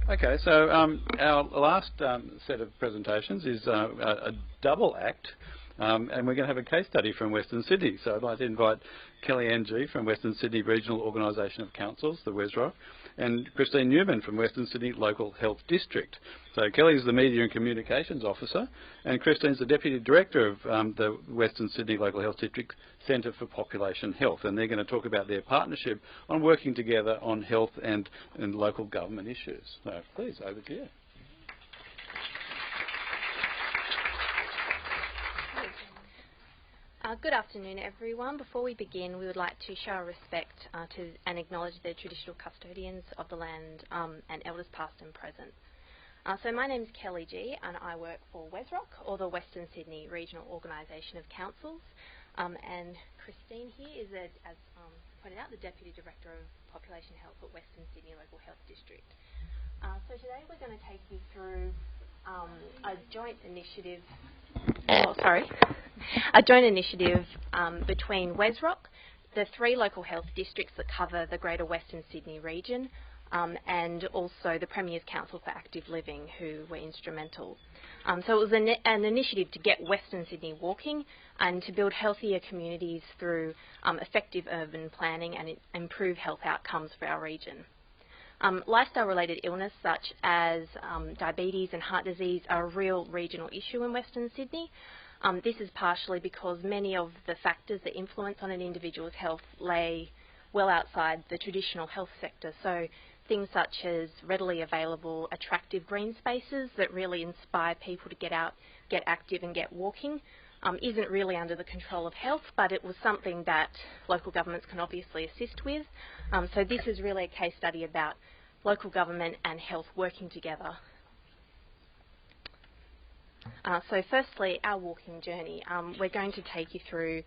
Okay, so our last set of presentations is a double act, and we're going to have a case study from Western Sydney. So I'd like to invite Kellie-Anne from Western Sydney Regional Organisation of Councils, the WSROC, and Christine Newman from Western Sydney Local Health District. So Kelly's the Media and Communications Officer, and Christine's the Deputy Director of the Western Sydney Local Health District Centre for Population Health, and they're going to talk about their partnership on working together on health and local government issues. So please, over to you. Good afternoon, everyone. Before we begin, we would like to show our respect to and acknowledge the traditional custodians of the land and elders past and present. So my name is Kellie G, and I work for WSROC, or the Western Sydney Regional Organisation of Councils. And Christine here is, as pointed out, the Deputy Director of Population Health at Western Sydney Local Health District. So today we're going to take you through a joint initiative. A joint initiative between WSROC, the 3 local health districts that cover the Greater Western Sydney region, and also the Premier's Council for Active Living, who were instrumental. So it was an initiative to get Western Sydney walking and to build healthier communities through effective urban planning and improve health outcomes for our region. Lifestyle-related illness such as diabetes and heart disease are a real regional issue in Western Sydney. This is partially because many of the factors that influence on an individual's health lay well outside the traditional health sector. So things such as readily available, attractive green spaces that really inspire people to get out, get active and get walking isn't really under the control of health, but it was something that local governments can obviously assist with. So this is really a case study about local government and health working together. So firstly, our walking journey. We're going to take you through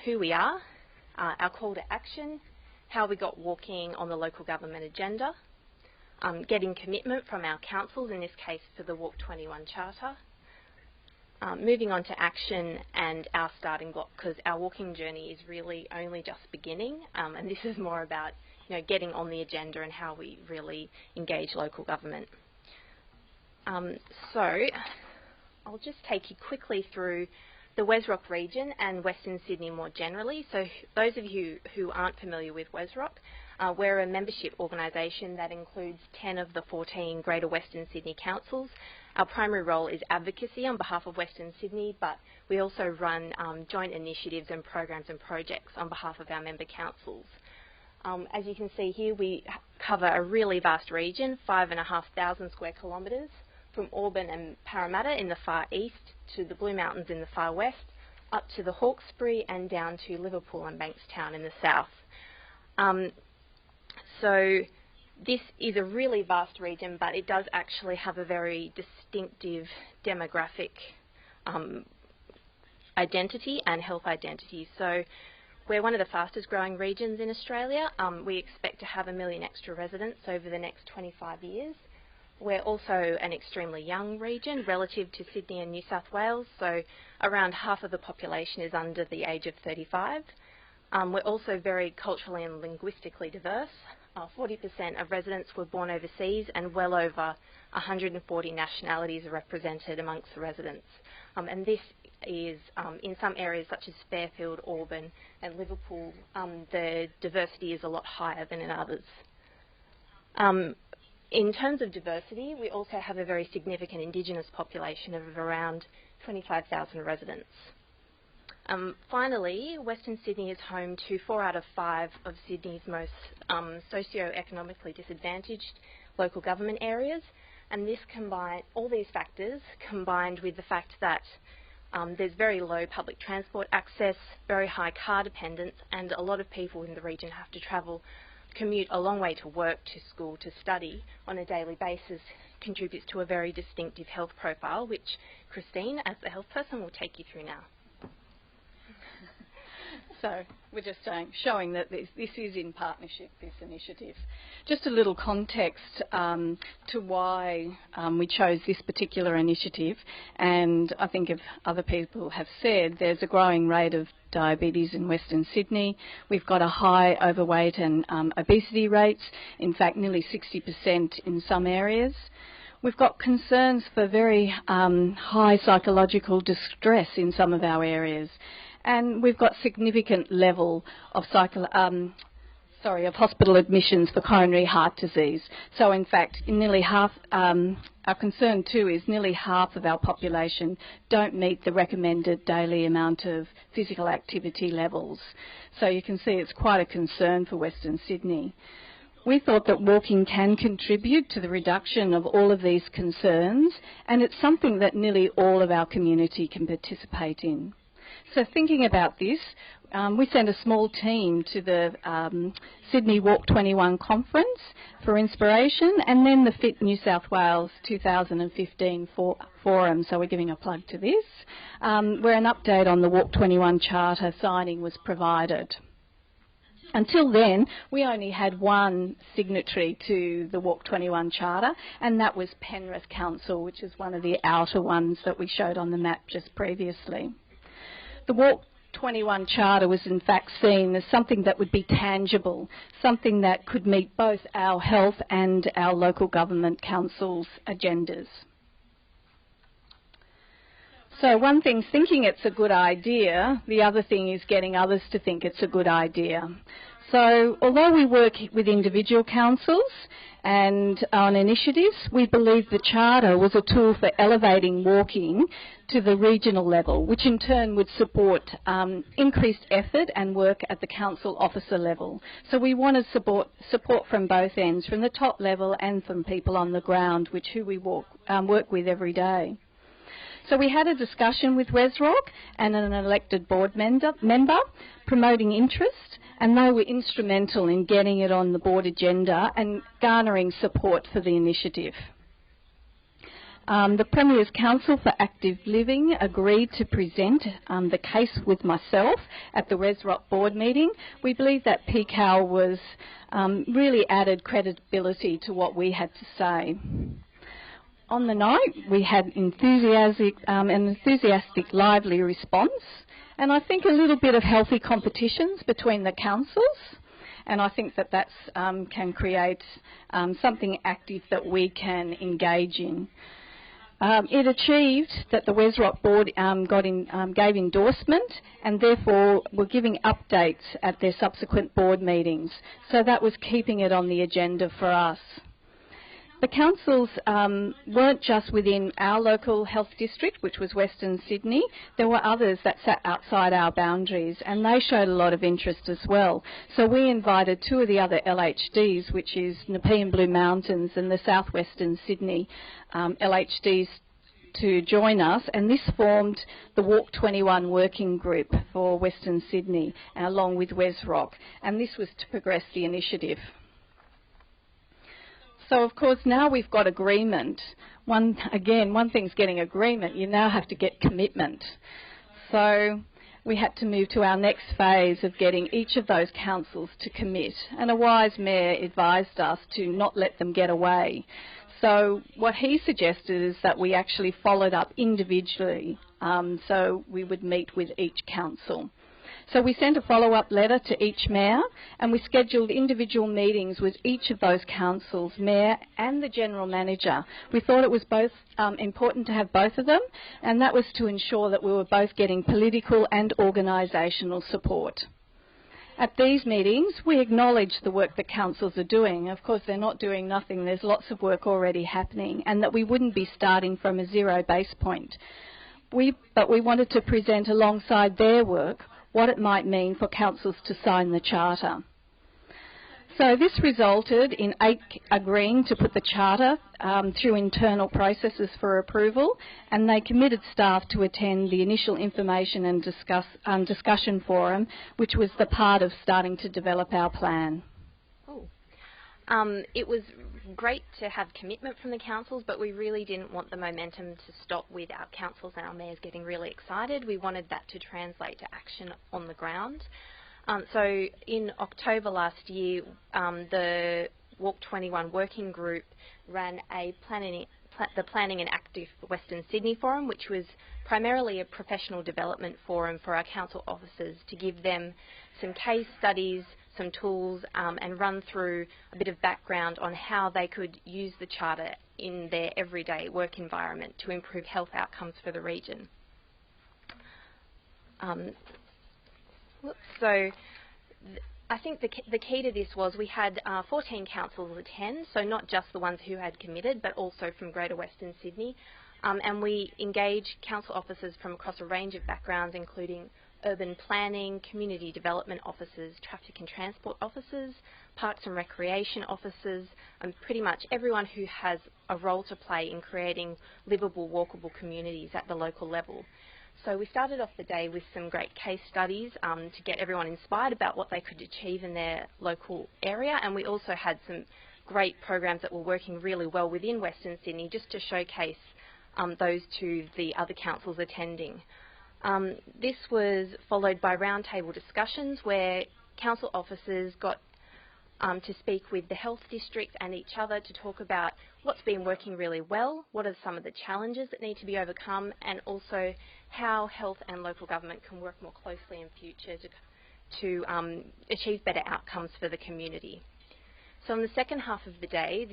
who we are, our call to action, how we got walking on the local government agenda, getting commitment from our councils, in this case for the Walk21 Charter, moving on to action and our starting block, because our walking journey is really only just beginning, and this is more about getting on the agenda and how we really engage local government. So I'll just take you quickly through the WSROC region and Western Sydney more generally. So those of you who aren't familiar with WSROC, we're a membership organisation that includes 10 of the 14 Greater Western Sydney councils. Our primary role is advocacy on behalf of Western Sydney, but we also run joint initiatives and programs and projects on behalf of our member councils. As you can see here, we cover a really vast region, 5,500 square kilometres, from Auburn and Parramatta in the far east to the Blue Mountains in the far west, up to the Hawkesbury and down to Liverpool and Bankstown in the south. So this is a really vast region, but it does actually have a very distinctive demographic identity and health identity. So we're one of the fastest growing regions in Australia. We expect to have 1 million extra residents over the next 25 years. We're also an extremely young region relative to Sydney and New South Wales, so around half of the population is under the age of 35. We're also very culturally and linguistically diverse. 40% of residents were born overseas, and well over 140 nationalities are represented amongst the residents. And this is, in some areas such as Fairfield, Auburn and Liverpool, the diversity is a lot higher than in others. In terms of diversity, we also have a very significant Indigenous population of around 25,000 residents. Finally, Western Sydney is home to 4 out of 5 of Sydney's most socio-economically disadvantaged local government areas, and all these factors combined with the fact that there's very low public transport access, very high car dependence, and a lot of people in the region have to commute a long way to work, to school, to study on a daily basis, contributes to a very distinctive health profile, which Christine, as the health person, will take you through now. So we're just showing that this is in partnership, this initiative. Just a little context to why we chose this particular initiative, and I think if other people have said, there's a growing rate of diabetes in Western Sydney. We've got a high overweight and obesity rates, in fact nearly 60% in some areas. We've got concerns for very high psychological distress in some of our areas. And we've got significant level of hospital admissions for coronary heart disease. So in fact, in nearly half, our concern too is nearly half of our population don't meet the recommended daily amount of physical activity levels. So you can see it's quite a concern for Western Sydney. We thought that walking can contribute to the reduction of all of these concerns, and it's something that nearly all of our community can participate in. So thinking about this, we sent a small team to the Sydney Walk21 conference for inspiration, and then the Fit New South Wales 2015 forum, so we're giving a plug to this, where an update on the Walk21 Charter signing was provided. Until then, we only had one signatory to the Walk21 Charter, and that was Penrith Council, which is one of the outer ones that we showed on the map just previously. The Walk21 Charter was in fact seen as something that would be tangible, something that could meet both our health and our local government councils' agendas. So one thing's thinking it's a good idea, the other thing is getting others to think it's a good idea. So although we work with individual councils and on initiatives, we believe the Charter was a tool for elevating walking to the regional level, which in turn would support increased effort and work at the council officer level. So we wanted support from both ends, from the top level and from people on the ground, who we work with every day. So we had a discussion with WSROC and an elected board member promoting interest, and they were instrumental in getting it on the board agenda and garnering support for the initiative. The Premier's Council for Active Living agreed to present the case with myself at the WSROC board meeting. We believe that PCAL was really added credibility to what we had to say. On the night, we had an enthusiastic, lively response, and I think a little bit of healthy competitions between the councils, and I think that that's can create something active that we can engage in. It achieved that the WSROC board gave endorsement, and therefore were giving updates at their subsequent board meetings. So that was keeping it on the agenda for us. The councils weren't just within our local health district, which was Western Sydney. There were others that sat outside our boundaries, and they showed a lot of interest as well. So we invited two of the other LHDs, which is Nepean-Blue Mountains and the Southwestern Sydney LHDs, to join us, and this formed the Walk21 working group for Western Sydney, along with WSROC, and this was to progress the initiative. So, of course, now we've got agreement. One thing's getting agreement. You now have to get commitment. So we had to move to our next phase of getting each of those councils to commit. And a wise mayor advised us to not let them get away. So what he suggested is that we actually followed up individually. So we would meet with each council. So we sent a follow-up letter to each mayor, and we scheduled individual meetings with each of those councils, mayor and the general manager. We thought it was both important to have both of them, and that was to ensure that we were both getting political and organisational support. At these meetings, we acknowledge the work that councils are doing. Of course, they're not doing nothing. There's lots of work already happening, and that we wouldn't be starting from a zero base point. But we wanted to present alongside their work what it might mean for councils to sign the Charter. So this resulted in 8 agreeing to put the Charter through internal processes for approval, and they committed staff to attend the initial information and discussion forum, which was the part of starting to develop our plan. It was great to have commitment from the councils, but we really didn't want the momentum to stop with our councils and our mayors getting really excited. We wanted that to translate to action on the ground. So in October last year, the Walk21 working group ran the Planning and Active Western Sydney Forum, which was primarily a professional development forum for our council officers to give them some case studies, some tools, and run through a bit of background on how they could use the Charter in their everyday work environment to improve health outcomes for the region. So I think the key to this was we had 14 councils attend, so not just the ones who had committed, but also from Greater Western Sydney. And we engaged council officers from across a range of backgrounds, including urban planning, community development officers, traffic and transport officers, parks and recreation officers, and pretty much everyone who has a role to play in creating livable, walkable communities at the local level. So we started off the day with some great case studies to get everyone inspired about what they could achieve in their local area, and we also had some great programs that were working really well within Western Sydney just to showcase those to the other councils attending. This was followed by roundtable discussions where council officers got to speak with the health district and each other to talk about what's been working really well, what are some of the challenges that need to be overcome, and also how health and local government can work more closely in future to achieve better outcomes for the community. So in the second half of the day,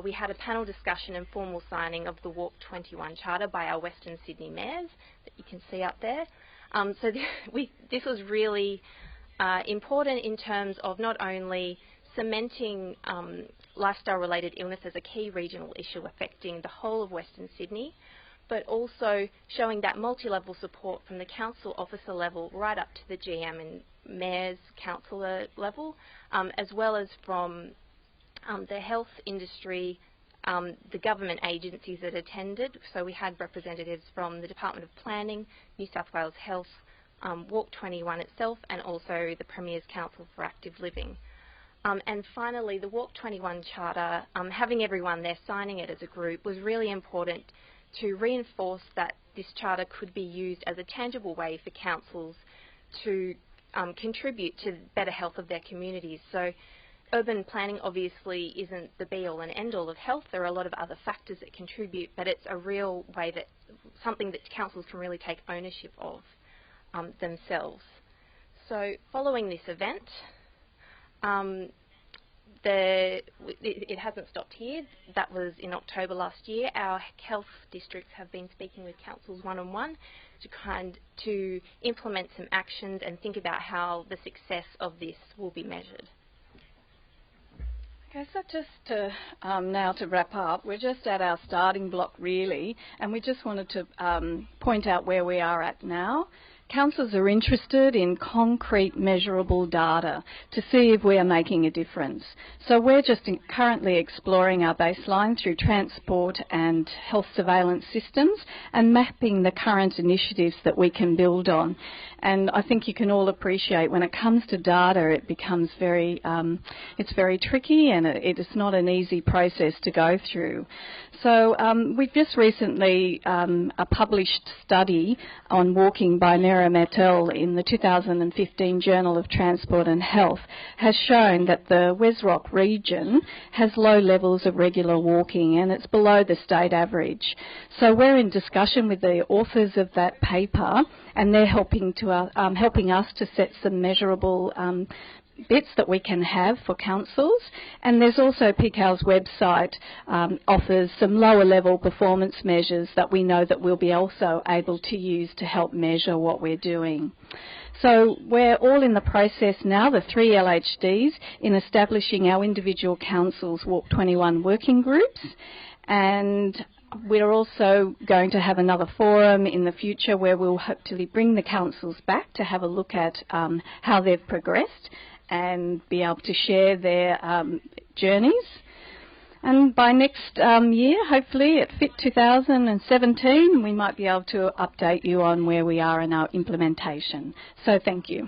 we had a panel discussion and formal signing of the Walk21 Charter by our Western Sydney mayors that you can see up there. So this was really important in terms of not only cementing lifestyle-related illness as a key regional issue affecting the whole of Western Sydney, but also showing that multi-level support from the council officer level right up to the GM and mayor's councillor level, as well as from the health industry, the government agencies that attended. So we had representatives from the Department of Planning, New South Wales Health, Walk21 itself, and also the Premier's Council for Active Living. And finally, the Walk21 Charter, having everyone there signing it as a group was really important to reinforce that this charter could be used as a tangible way for councils to contribute to the better health of their communities. So urban planning obviously isn't the be-all and end-all of health. There are a lot of other factors that contribute, but it's a real way that something that councils can really take ownership of themselves. So following this event, it hasn't stopped here. That was in October last year. Our health districts have been speaking with councils one-on-one to implement some actions and think about how the success of this will be measured. Okay, so just to, now to wrap up, we're just at our starting block really, and we just wanted to point out where we are at now. Councils are interested in concrete measurable data to see if we are making a difference. So we're just currently exploring our baseline through transport and health surveillance systems and mapping the current initiatives that we can build on. And I think you can all appreciate when it comes to data, it becomes very, it's very tricky and it is not an easy process to go through. So we've just recently, a published study on walking by Nepean-Blue in the 2015 Journal of Transport and Health has shown that the WSROC region has low levels of regular walking and it's below the state average. So we're in discussion with the authors of that paper and they're helping us to set some measurable bits that we can have for councils, and there's also PCAL's website offers some lower level performance measures that we know that we'll be also able to use to help measure what we're doing. So we're all in the process now, the 3 LHDs, in establishing our individual councils' Walk21 working groups, and we're also going to have another forum in the future where we'll hopefully bring the councils back to have a look at how they've progressed and be able to share their journeys. And by next year, hopefully at FIT 2017, we might be able to update you on where we are in our implementation. So thank you.